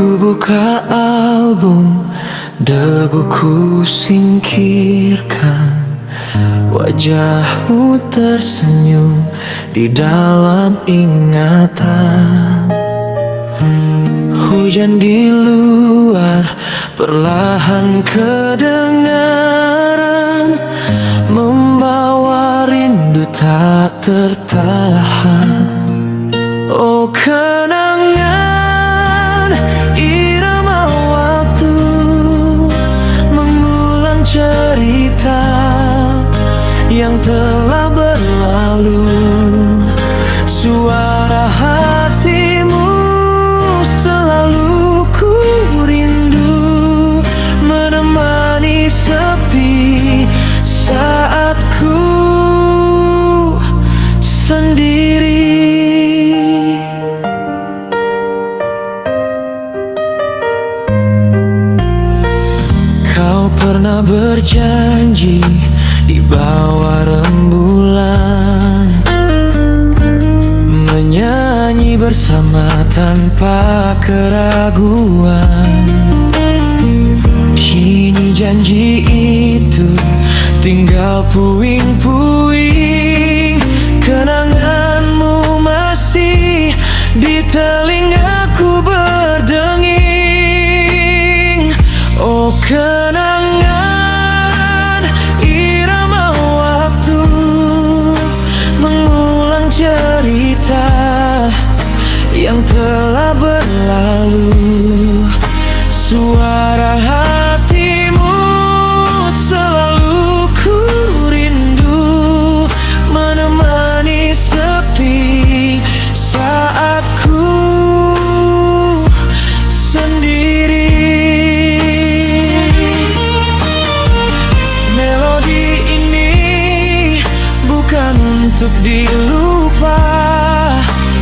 Ku buka album, debuku singkirkan. Wajahmu tersenyum di dalam ingatan. Hujan di luar perlahan kedengaran, membawa rindu tak tertahan. Oh kenangan, irama waktu mengulang cerita yang telah berlalu. Suara hatimu selalu ku rindu, menemani sepi saat ku sendiri. Kau pernah berjanji di bawah rembulan, menyanyi bersama tanpa keraguan. Kini janji itu tinggal puing-puing. Kenanganmu masih di telingaku berdenging. Oh kenangan, irama waktu mengulang cerita yang telah berlalu. Suara hatimu selalu ku rindu, menemani sepi saat ku sendiri. Melodi ini bukan untuk dilupa,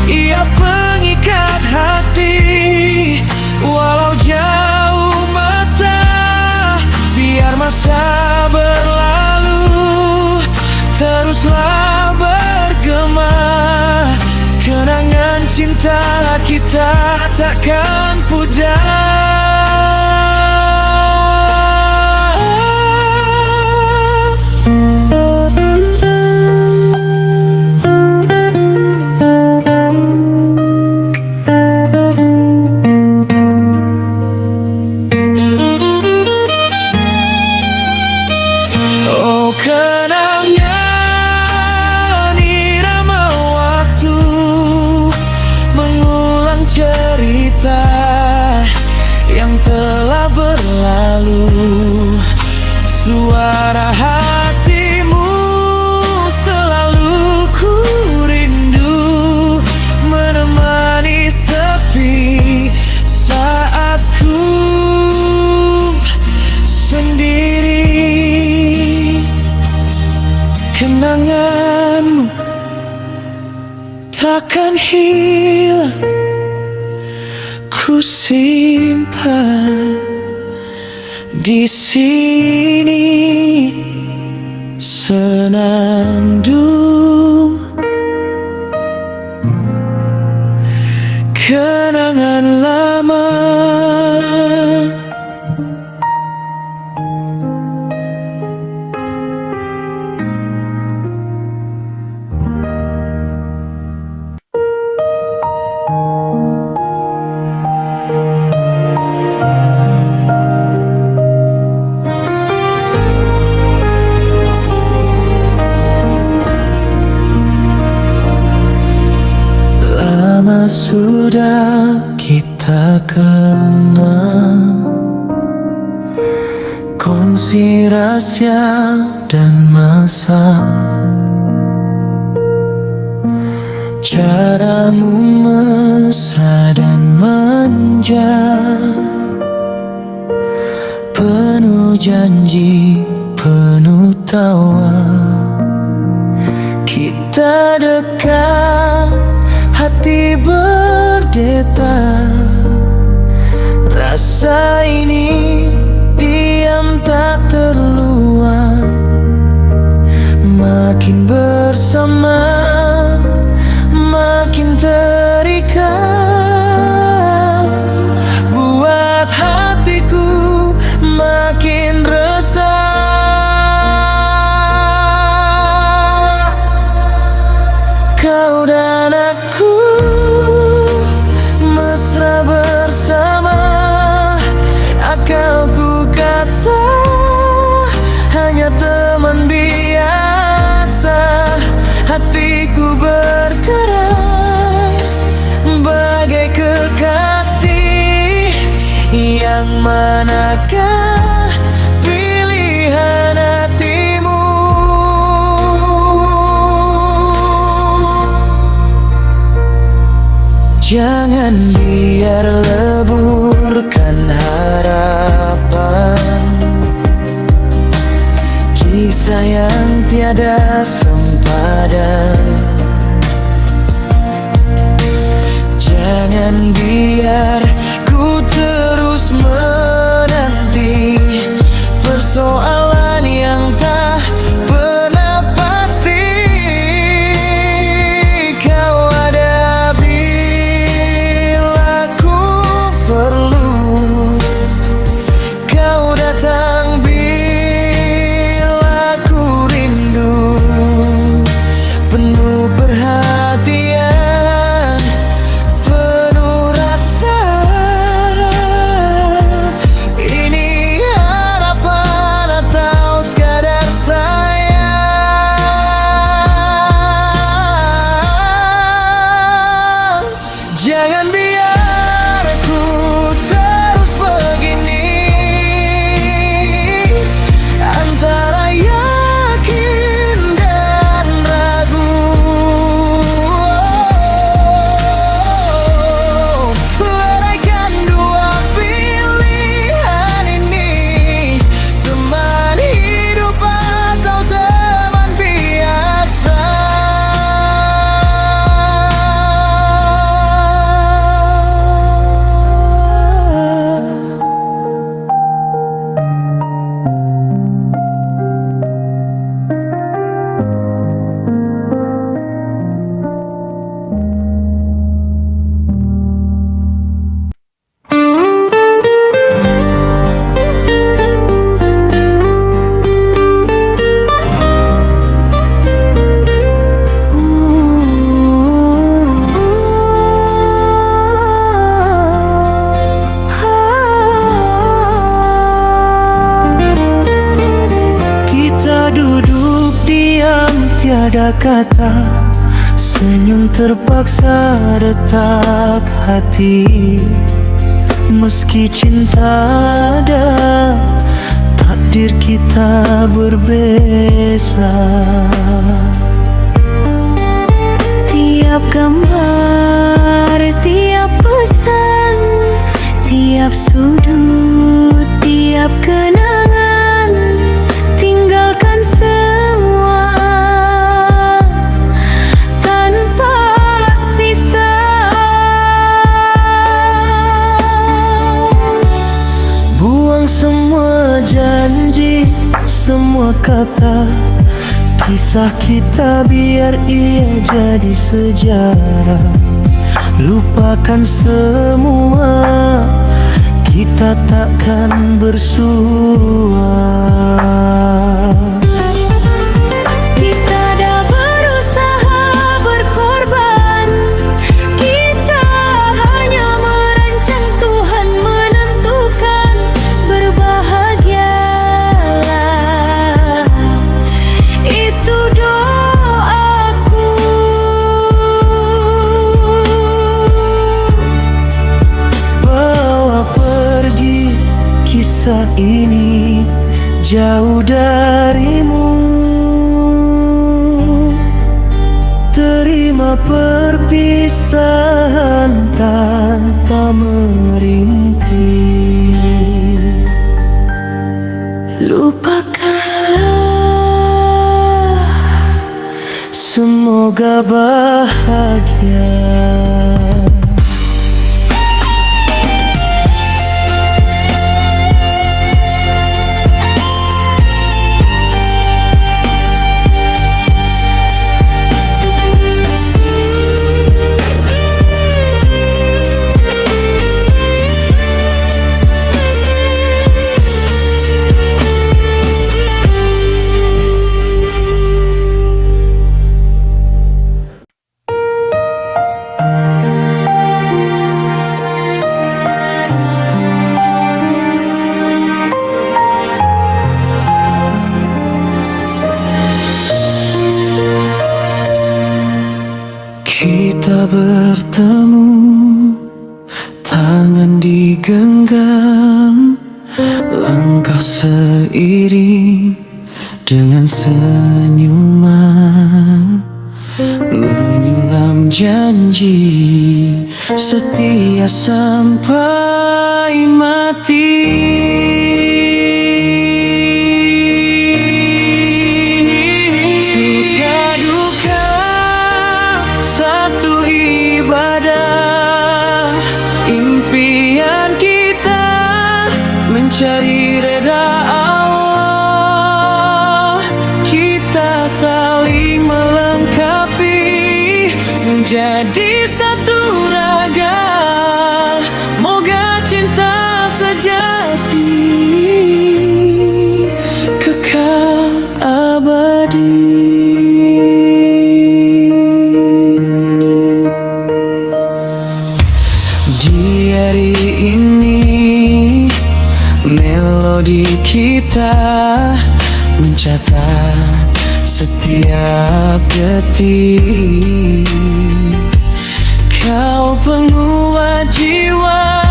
ia pengikat hati walau jauh mata. Biar masa berlalu, teruslah bergema. Kenangan cinta kita takkan pudar. Oh kenangan, irama waktu mengulang cerita yang telah berlalu. Suara hatimu selalu ku rindu, menemani sepi saat ku sendiri. Kenanganmu takkan hilang, ku simpan di sini senandung. Kenangan lama. Lama sudah kita kenal, kongsi rahasia dan masa. Caramu mesra dan manja, penuh janji, penuh tawa. Kita dekat, hati berdetak. Rasa ini diam tak terluang. Makin bersama, makin terikat. Yang manakah pilihan hatimu? Jangan biar leburkan harapan, kisah yang tiada sempadan. Jangan biar ku terus menanti persoalan yang tak pernah pasti. Kau ada bila ku perlu, kau datang bila ku rindu. Penuh perhatian, penuh rasa, ini harapan atau sekadar sayang. Jangan biar aku terus begini, antara yakin dan ragu. Leraikan dua pilihan ini, teman hidup atau teman biasa. Kita duduk diam tiada kata, senyum terpaksa retak hati. Meski cinta ada, takdir kita berbeza. Tiap gambar, tiap pesan, tiap sudut, tiap kenangan, tinggalkan semua tanpa sisa. Buang semua janji, semua kata, kisah kita biar ia jadi sejarah. Lupakan semua, kita takkan bersua. Kita dah berusaha berkorban, kita hanya merancang, Tuhan menentukan. Berbahagialah, itu doaku. Bawa pergi kisah ini jauh darimu. Terima perpisahan tanpa merintih. Lupakanlah, Semoga bahagia. diiring dengan senyuman, menyulam janji setia sampai mati. Suka duka satu ibadah, impian kita mencari reda Allah. Kita saling melengkapi menjadi satu raga, moga cinta sejati kekal abadi. Di hari ini melodi kita mencatat setiap detik. Kau penguat jiwa,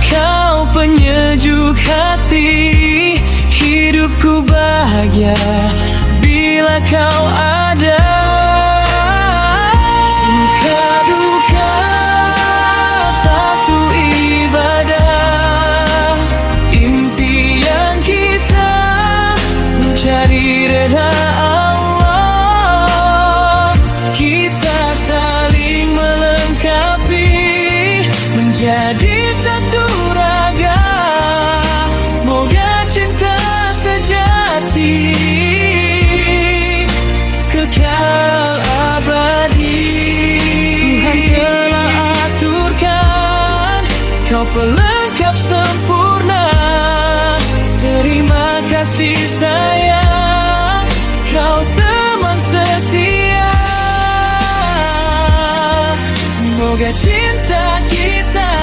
kau penyejuk hati. Hidupku bahagia bila kau ada. Suka duka satu ibadah, impian kita mencari reda Allah. Kita saling melengkapi menjadi satu raga, moga cinta sejati kekal abadi. Tuhan telah aturkan kau pelengkap sempurna. Terima kasih sayang, kau teman setia. Moga cinta kita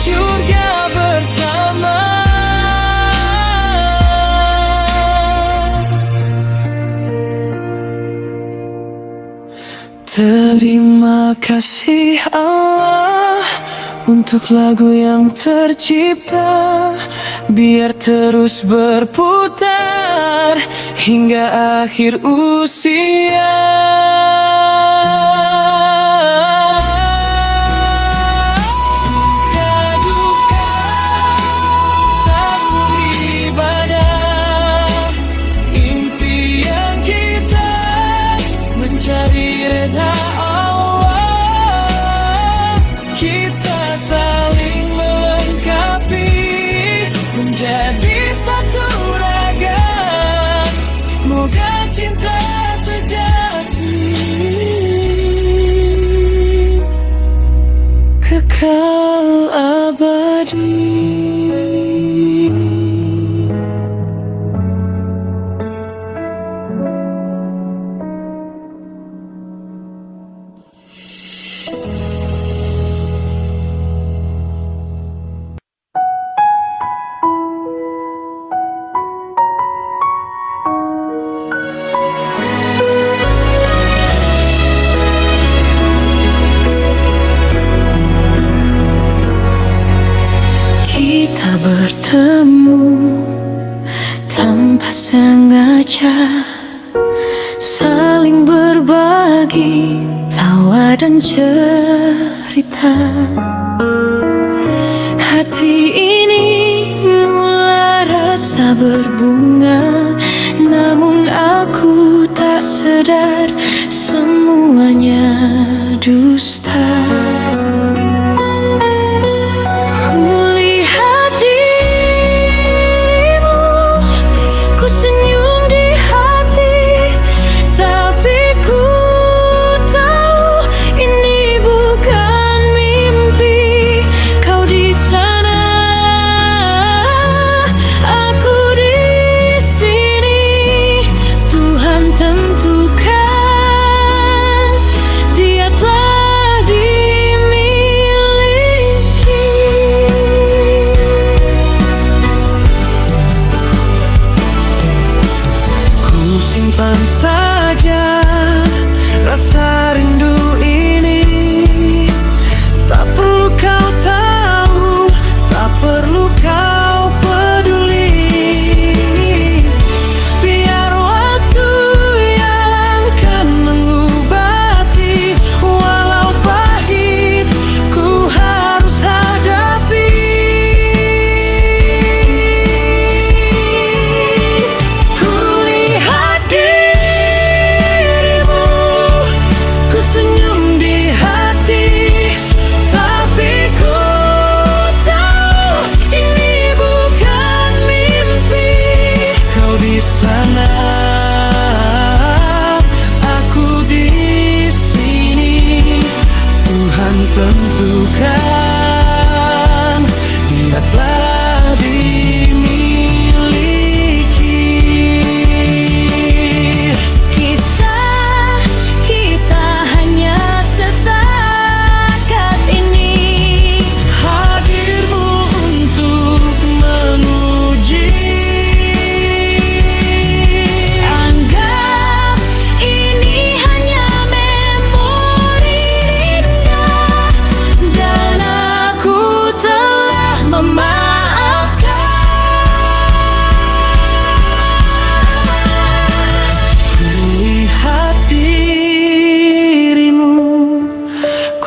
surga bersama. Terima kasih Allah untuk lagu yang tercipta, biar terus berputar hingga akhir usia. Suka duka satu ibadah, impian kita mencari reda Allah. Kita saling melengkapi menjadi satu raga, moga cinta sejati kekal abadi. Kita bertemu tanpa sengaja, saling berbagi tawa dan cerita. Hati ini mula rasa berbunga, namun aku tak sadar semuanya dusta. Tentukan dia telah di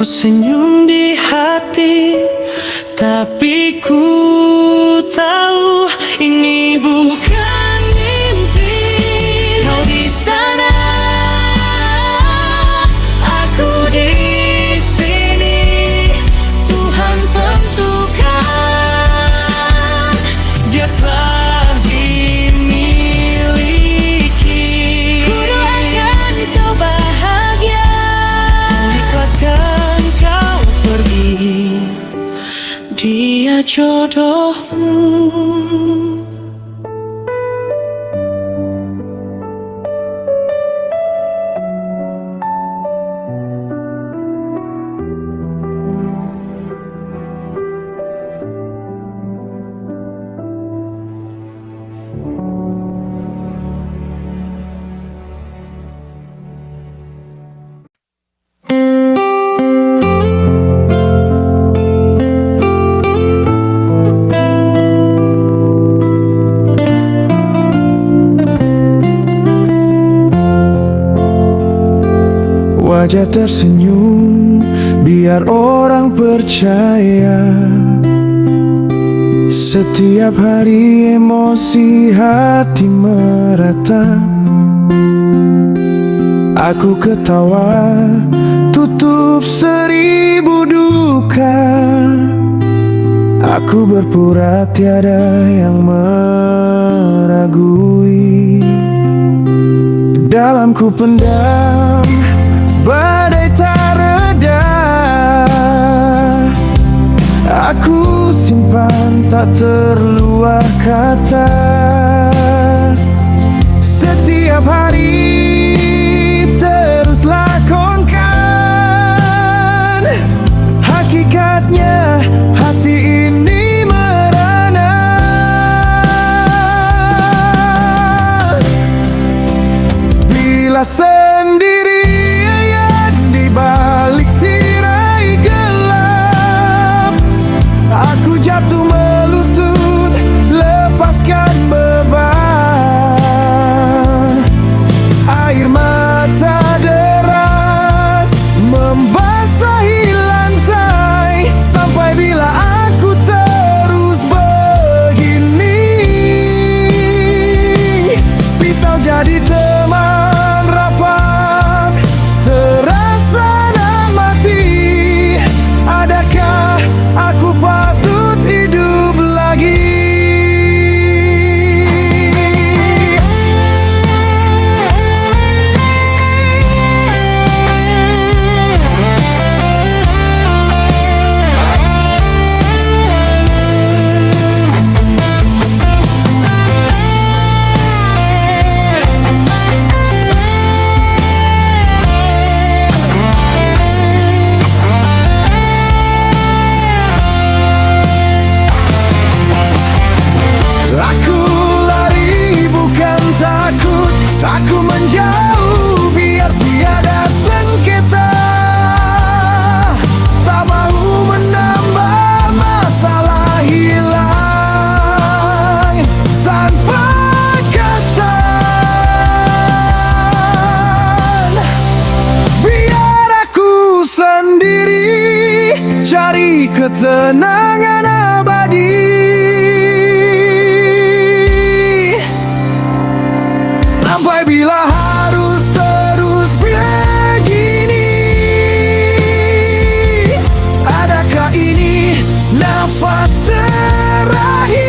Ku senyum di hati, tapi ku tahu ini bukan mimpi. Kau di sana, aku di sini. Tuhan tentukan, Dia telah dimiliki. Ku doakan kau bahagia, Ikhlaskan kau pergi, Dia jodohmu. Wajah tersenyum biar orang percaya. Setiap hari emosi hati meratap. Aku ketawa tutup 1000 duka. Aku berpura tiada yang meragui. Dalam ku pendam badai tak reda. Aku simpan tak terluar kata. Setiap hari terus lakonkan. Hakikatnya hati ini merana. Bila sendirian di balik tirai gelap, aku jatuh melutut, lepaskan beban. Air mata deras membasahi lantai. Sampai bila aku terus begini, pisau jadi teman rapat, terasa dan mati. Adakah aku patut hidup lagi? Aku lari bukan takut, aku menjauh biar tiada sengketa. Tak mau menambah masalah hilang tanpa kesan. Biar aku sendiri cari ketenangan abadi. Sampai bila harus terus begini? Adakah ini nafas terakhir?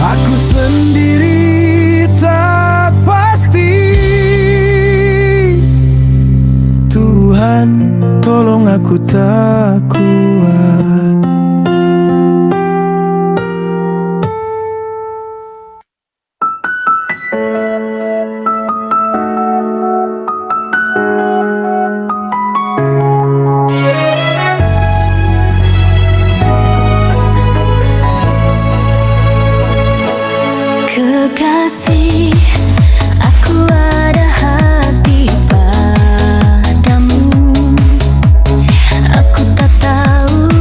Aku sendiri tak pasti. Tuhan, tolong aku tak kuat. kekasih, aku ada hati padamu. Aku tak tahu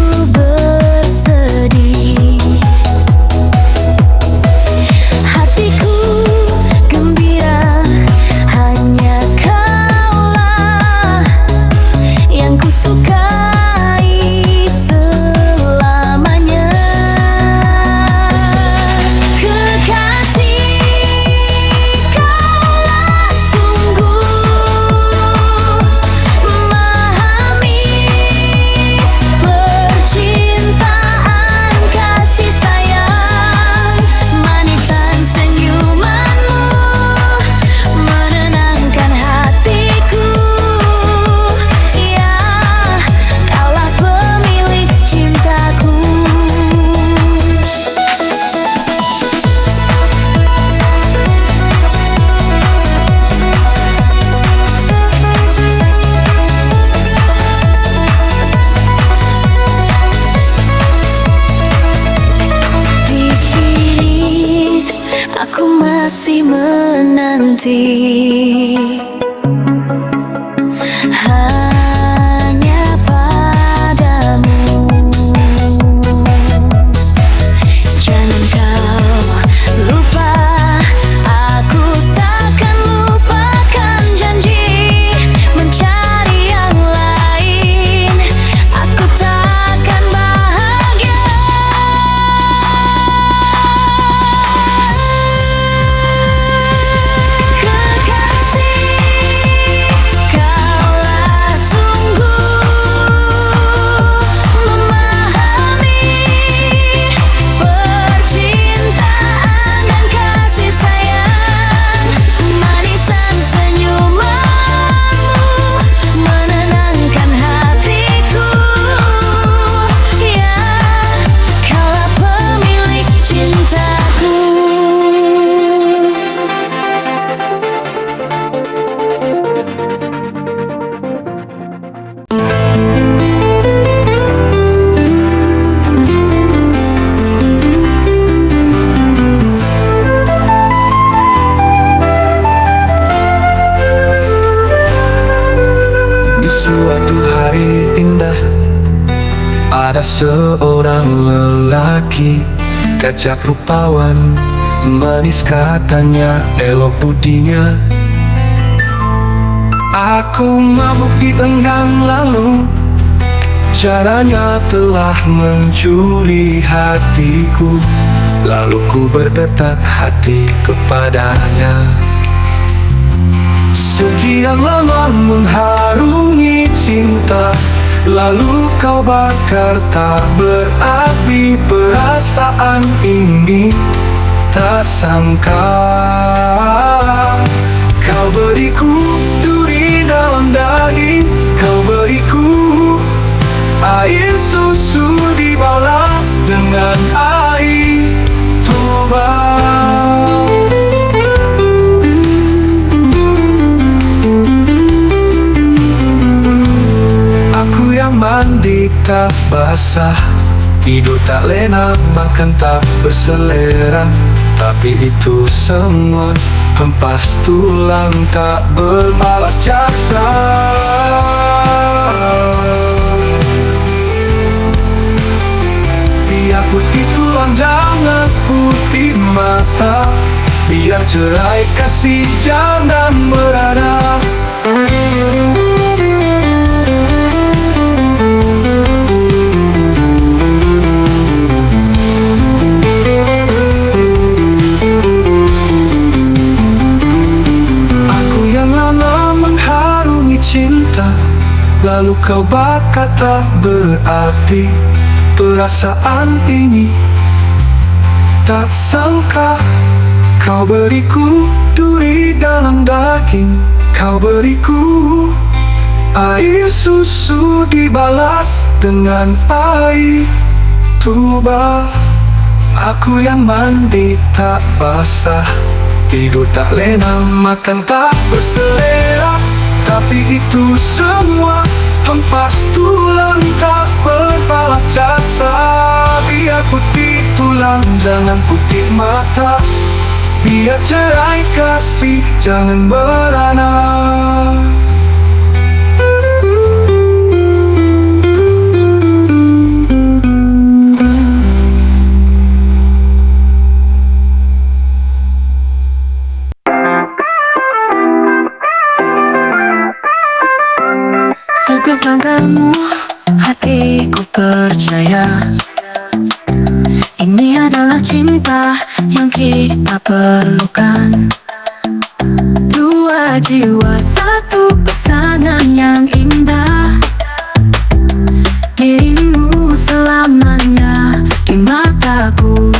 masih menanti. Hanya padamu. Jangan kau lupa, aku takkan lupakan janji. Mencari yang lain, aku takkan bahagia. Kekasih, kaulah sungguh memahami percintaan dan kasih sayang. Manisan senyumanmu menenangkan hatiku. Ya, kaulah pemilik cintaku. Di suatu hari indah, ada seorang lelaki, gajah rupawan, manis katanya, elok budinya. Aku mabuk di enggang lalu, caranya telah mencuri hatiku. Lalu ku berdetak hati kepadanya. Sekian lama mengharungi cinta, lalu kau bakar tak berapi. Perasaan ini tak sangka kau beriku duri dalam daging. Kau beriku air susu dibalas dengan air tuba. Aku yang mandi tak basah, tidur tak lena, makan tak berselera. Tapi itu semua hempas tulang tak berbalas jasa. Biar putih tulang jangan putih mata, biar cerai kasih jangan berada. Lalu kau bakar tak berarti. Perasaan ini tak sangka kau beriku duri dalam daging. Kau beriku air susu dibalas dengan air tuba. Aku yang mandi tak basah, tidur tak lena, makan tak berselera. Tapi itu semua hempas tulang tak berbalas jasa. Biar putih tulang jangan putih mata, biar cerai kasih jangan merana. Setiap langkahmu, hatiku percaya ini adalah cinta yang kita perlukan. Dua jiwa, satu pasangan yang indah. Dirimu selamanya di mataku.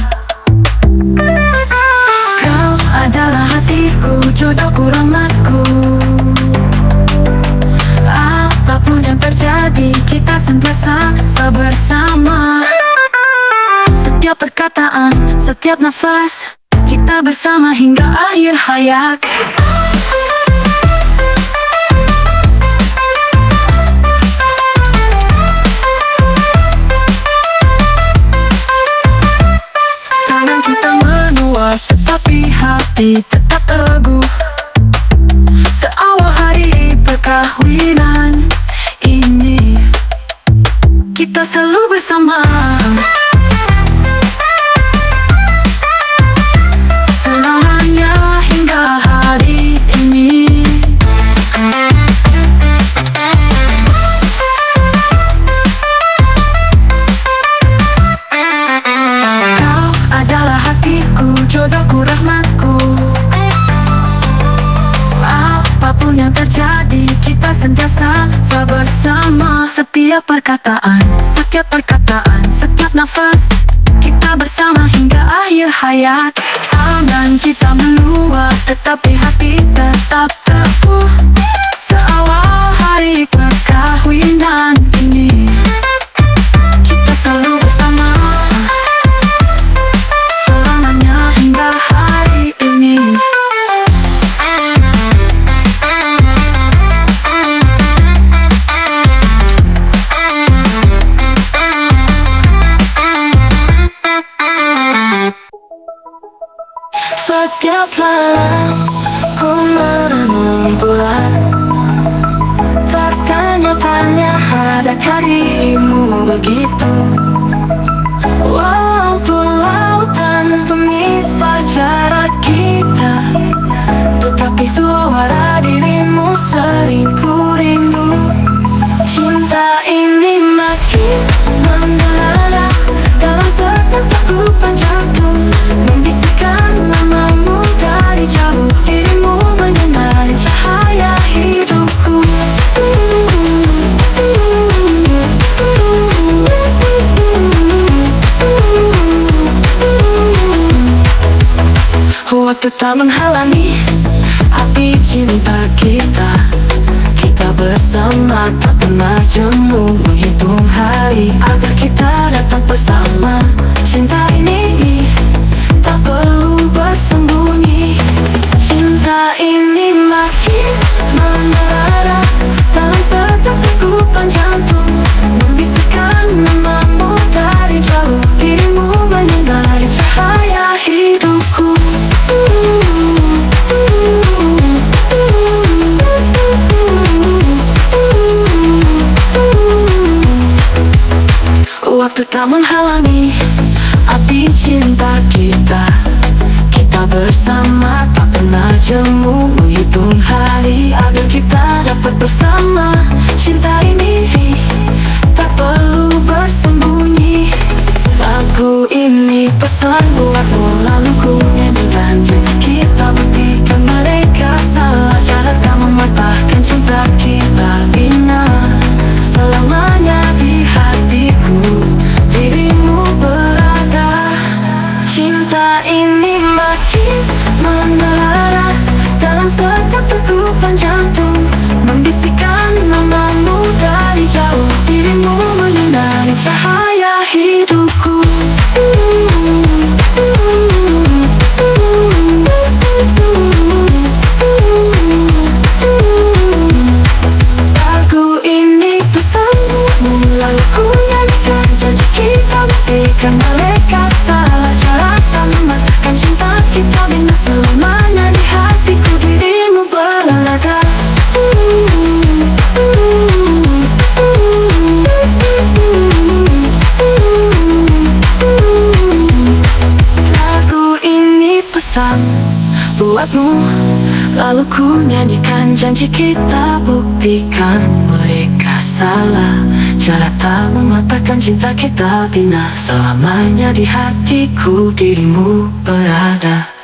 Kau adalah hatiku, jodohku, rahmatku. Apapun yang terjadi, kita sentiasa bersama. Setiap perkataan, setiap nafas, kita bersama hingga akhir hayat. Tangan kita menua, tetapi hati perkawinan ini kita selalu bersama. Selamanya hingga hari ini. Kau adalah hatiku, jodohku, rahmatku. Apapun yang terjadi, kita sentiasa bersama. Setiap perkataan, setiap nafas, kita bersama hingga akhir hayat. Angan kita meluap, tetapi hati tetap teguh. Seawal hari perkawinan ini, kita selalu bersama. Selamanya hingga hari ini. Setiap malam ku merenung bulan, tertanya-tanya adakah dirimu begitu. Walaupun lautan pemisah jarak kita, tetapi suara dirimu sering ku rindu. Cinta ini makin membara dalam setiap degupan jantung, membisikkan namamu dari jauh. Dirimu menyinari cahaya hidupku. Waktu tak menghalangi api cinta kita. Kita bersama tak pernah jemu, menghitung hari agar kita dapat bersama. Cinta ini tak perlu bersembunyi. Cinta ini makin membara dalam setiap degupan jantung, membisikkan namamu dari jauh. Dirimu menyinari cahaya hidupku. Waktu tak menghalangi api cinta kita. Kita bersama tak pernah jemu, menghitung hari agar kita dapat bersama. Cinta ini tak perlu bersembunyi. Lagu ini pesan buatmu, lalu ku nyanyikan. Janji kita buktikan mereka salah. Cara tak mematahkan cinta kita bina selamanya di hatiku. Dirimu berada. Cinta ini makin membara dalam setiap degupan jantung, membisikkan namamu dari jauh. Dirimu menyinari cahaya hidupku. Lagu ini pesanmu, lalu ku nyanyikan. Janji kita buktikan mereka salah. Cara tak mematahkan cinta kita bina selamanya di hatiku. Dirimu berada. Lagu ini pesan buatmu, lalu ku nyanyikan. Janji kita buktikan mereka salah. Cara tak mematahkan cinta kita bina selamanya di hatiku. Dirimu berada.